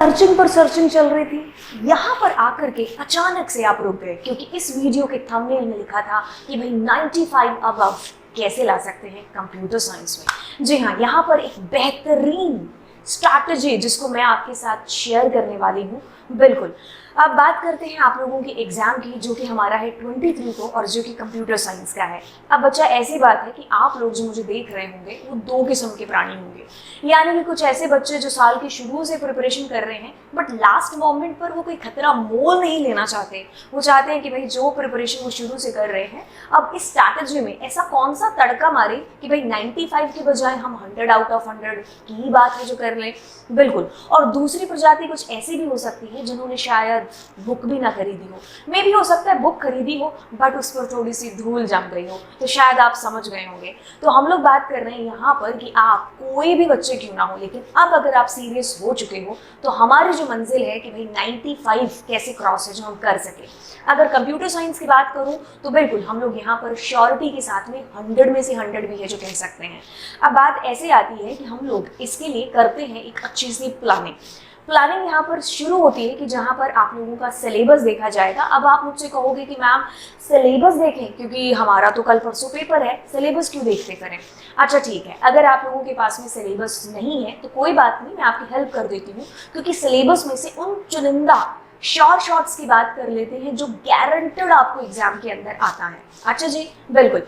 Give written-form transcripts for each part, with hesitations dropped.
Searching पर searching चल रही थी, यहाँ पर आकर के अचानक से आप रुक गए क्योंकि इस वीडियो के थंबनेल में लिखा था कि भाई 95 अबव कैसे ला सकते हैं कंप्यूटर साइंस में। जी हाँ, यहाँ पर एक बेहतरीन स्ट्रैटेजी जिसको मैं आपके साथ शेयर करने वाली हूँ। बिल्कुल। अब बात करते हैं आप लोगों के एग्जाम की, जो कि हमारा है 23 को और जो कि कंप्यूटर साइंस का है। अब बच्चा ऐसी बात है कि आप लोग जो मुझे देख रहे होंगे वो दो किस्म के प्राणी होंगे, यानी कि कुछ ऐसे बच्चे जो साल के शुरू से प्रिपरेशन कर रहे हैं बट लास्ट मोमेंट पर वो कोई खतरा मोल नहीं लेना चाहते। वो चाहते हैं कि भाई जो प्रिपरेशन वो शुरू से कर रहे हैं अब इस स्ट्रैटेजी में ऐसा कौन सा तड़का मारे कि भाई 95 के बजाय हम 100 आउट ऑफ 100 की ही बात है जो कर लें। बिल्कुल। और दूसरी प्रजाति कुछ ऐसी भी हो सकती है जिन्होंने शायद बुक भी ना खरीदी हो, मे भी हो सकता है बुक खरीदी हो बट उस पर थोड़ी सी धूल जम गई हो, तो शायद आप समझ गए होंगे। तो हम लोग बात कर रहे हैं यहाँ पर कि आप कोई भी बच्चे क्यों ना हो, लेकिन अब अगर आप सीरियस हो चुके हो तो हमारी जो मंजिल है कि भाई 95 कैसे क्रॉस है जो हम कर सके। अगर कंप्यूटर साइंस की बात करूं तो बिल्कुल हम लोग यहाँ पर श्योरिटी के साथ में 100 में से 100 भी है जो कह सकते हैं। अब बात ऐसे आती है कि हम लोग इसके लिए करते हैं एक अच्छी सी प्लानिंग यहाँ पर शुरू होती है कि जहाँ पर आप लोगों का सिलेबस देखा जाएगा। अब आप मुझसे कहोगे कि मैम सिलेबस देखें क्योंकि हमारा तो कल परसों पेपर है, सिलेबस क्यों देखते करें। अच्छा ठीक है, अगर आप लोगों के पास में सिलेबस नहीं है तो कोई बात नहीं, मैं आपकी हेल्प कर देती हूँ, क्योंकि सिलेबस में से उन चुनिंदा शॉर्ट्स की बात कर लेते हैं जो गारंटेड आपको एग्जाम के अंदर आता है। अच्छा जी, बिल्कुल।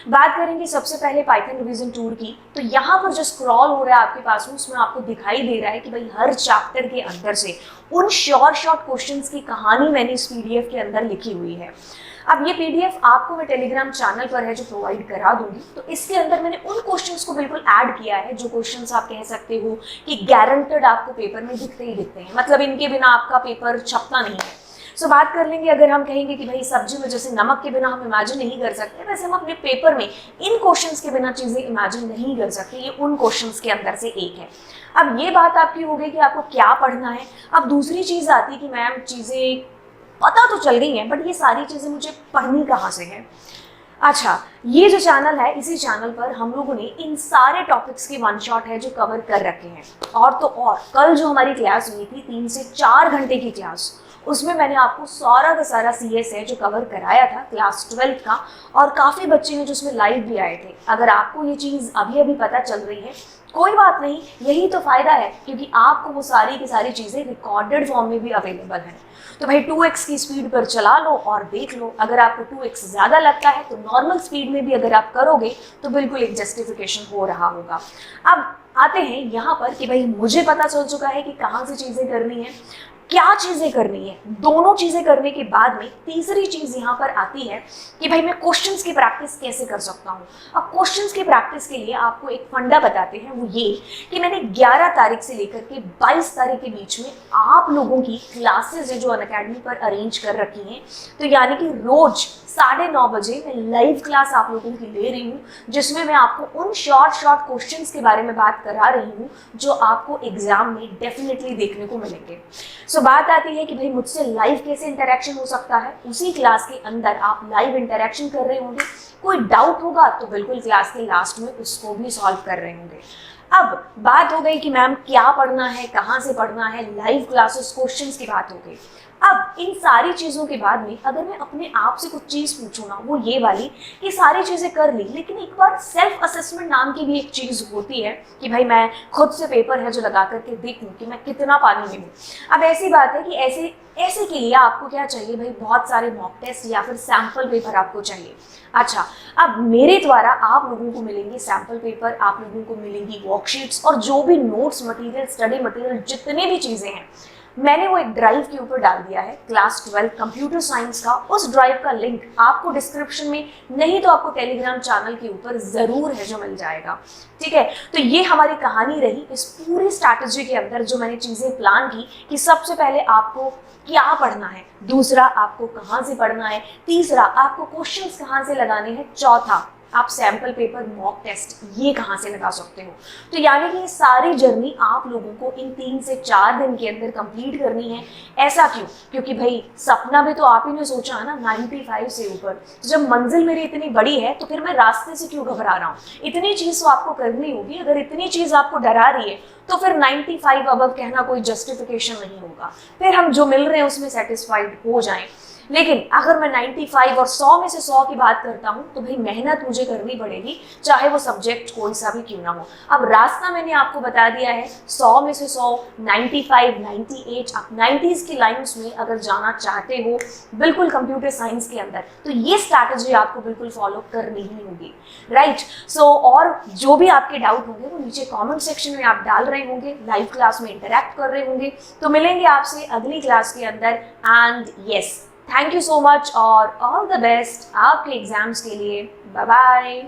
बात करेंगे सबसे पहले पाइथन रिवीजन टूर की। तो यहाँ पर जो स्क्रॉल हो रहा है आपके पास में उसमें आपको दिखाई दे रहा है कि भाई हर चैप्टर के अंदर से उन शॉर्ट क्वेश्चंस की कहानी मैंने इस पीडीएफ के अंदर लिखी हुई है। अब ये पीडीएफ आपको मैं टेलीग्राम चैनल पर है जो प्रोवाइड करा दूंगी, तो इसके अंदर मैंने उन क्वेश्चंस को बिल्कुल ऐड किया है जो क्वेश्चंस आप कह सकते हो कि गारंटेड आपको पेपर में दिखते ही दिखते हैं, मतलब इनके बिना आपका पेपर छपता नहीं है। सो बात कर लेंगे, अगर हम कहेंगे कि भाई सब्जी में जैसे नमक के बिना हम इमेजिन नहीं कर सकते, वैसे हम अपने पेपर में इन क्वेश्चंस के बिना चीजें इमेजिन नहीं कर सकते। ये उन क्वेश्चंस के अंदर से एक है। अब ये बात आपकी हो गई कि आपको क्या पढ़ना है। अब दूसरी चीज आती है कि मैम चीजें पता तो चल गई है बट ये सारी चीजें मुझे पढ़नी कहाँ से है। अच्छा, ये जो चैनल है इसी चैनल पर हम लोगों ने इन सारे टॉपिक्स के वन शॉट है जो कवर कर रखे हैं। और तो और कल जो हमारी क्लास हुई थी 3 से 4 घंटे की क्लास, उसमें मैंने आपको सारा का सारा CS है जो कवर कराया था क्लास 12 का, और काफ़ी बच्चे हैं जो उसमें लाइव भी आए थे। अगर आपको ये चीज़ अभी अभी पता चल रही है कोई बात नहीं, यही तो फ़ायदा है क्योंकि आपको वो सारी की सारी चीज़ें रिकॉर्डेड फॉर्म में भी अवेलेबल हैं। तो भाई 2x की स्पीड पर चला लो और देख लो। अगर आपको 2x ज़्यादा लगता है तो नॉर्मल स्पीड में भी अगर आप करोगे तो बिल्कुल एक जस्टिफिकेशन हो रहा होगा। अब आते हैं यहाँ पर कि भाई मुझे पता चल चुका है कि कहाँ से चीज़ें करनी है, क्या चीजें करनी है। दोनों चीजें करने के बाद में तीसरी चीज यहाँ पर आती है कि भाई मैं क्वेश्चंस की प्रैक्टिस कैसे कर सकता हूँ। अब क्वेश्चंस की प्रैक्टिस के लिए आपको एक फंडा बताते हैं, वो ये कि मैंने 11 तारीख से लेकर के 22 तारीख के बीच में आप लोगों की क्लासेस है जो अनअकैडमी पर अरेंज कर रखी हैं। तो यानी कि रोज 9:30 बजे मैं लाइव क्लास आप लोगों की ले रही हूँ, जिसमें मैं आपको उन शॉर्ट क्वेश्चंस के बारे में बात करा रही हूँ जो आपको एग्जाम में डेफिनेटली देखने को मिलेंगे। सो बात आती है कि भाई मुझसे लाइव कैसे इंटरेक्शन हो सकता है। उसी क्लास के अंदर आप लाइव इंटरेक्शन कर रहे होंगे, कोई डाउट होगा तो बिल्कुल क्लास के लास्ट में उसको भी सॉल्व कर रहे होंगे। अब बात हो गई कि मैम क्या पढ़ना है, कहाँ से पढ़ना है, लाइव क्लासेस, क्वेश्चंस की बात हो गई। अब इन सारी चीज़ों के बाद में अगर मैं अपने आप से कुछ चीज़ पूछूँ ना, वो ये वाली कि सारी चीज़ें कर ली लेकिन एक बार सेल्फ असेसमेंट नाम की भी एक चीज़ होती है कि भाई मैं खुद से पेपर है जो लगा करके देखूँ कि मैं कितना पानी में हूँ। अब ऐसी बात है कि ऐसे के लिए आपको क्या चाहिए भाई, बहुत सारे मॉक टेस्ट या फिर सैम्पल पेपर आपको चाहिए। अच्छा, अब मेरे द्वारा आप लोगों को मिलेंगे सैम्पल पेपर, आप लोगों को मिलेंगी वर्कशीट्स और जो भी नोट्स मटेरियल, स्टडी मटेरियल, जितने भी चीज़ें हैं मैंने वो एक ड्राइव के ऊपर डाल दिया है क्लास 12 कंप्यूटर साइंस का। उस ड्राइव का लिंक आपको डिस्क्रिप्शन में, नहीं तो आपको टेलीग्राम चैनल के ऊपर ज़रूर है जो मिल जाएगा। ठीक है, तो ये हमारी कहानी रही इस पूरी स्ट्रैटेजी के अंदर जो मैंने चीज़ें प्लान की कि सबसे पहले आपको क्या पढ़ना है, दूसरा आपको कहाँ से पढ़ना है, तीसरा आपको क्वेश्चंस कहाँ से लगाने हैं, चौथा आप सैम्पल पेपर, मॉक टेस्ट ये कहाँ से लगा सकते हो। तो यानी कि ये सारी जर्नी आप लोगों को इन 3 से 4 दिन के अंदर कंप्लीट करनी है। ऐसा क्यों? क्योंकि भाई सपना भी तो आप ही ने सोचा है ना 95 से ऊपर। तो जब मंजिल मेरी इतनी बड़ी है तो फिर मैं रास्ते से क्यों घबरा रहा हूँ। इतनी चीज़ तो आपको करनी होगी। अगर इतनी चीज़ आपको डरा रही है तो फिर 95 अबव कहना कोई जस्टिफिकेशन नहीं होगा। फिर हम जो मिल रहे हैं उसमें सेटिस्फाइड हो जाएं। लेकिन अगर मैं 95 और 100 में से 100 की बात करता हूँ तो भाई मेहनत मुझे करनी पड़ेगी, चाहे वो सब्जेक्ट कोई सा भी क्यों ना हो। अब रास्ता मैंने आपको बता दिया है, 100 में से 100, 95, 98, आप 90s की लाइन्स में अगर जाना चाहते हो बिल्कुल कंप्यूटर साइंस के अंदर, तो ये स्ट्रैटेजी आपको बिल्कुल फॉलो करनी ही होगी, राइट। सो और जो भी आपके डाउट होंगे वो नीचे कॉमेंट सेक्शन में आप डाल रहे होंगे, लाइव क्लास में इंटरेक्ट कर रहे होंगे। तो मिलेंगे आपसे अगली क्लास के अंदर। And yes, thank you so much और ऑल द बेस्ट आपके एग्जाम्स के लिए। Bye bye.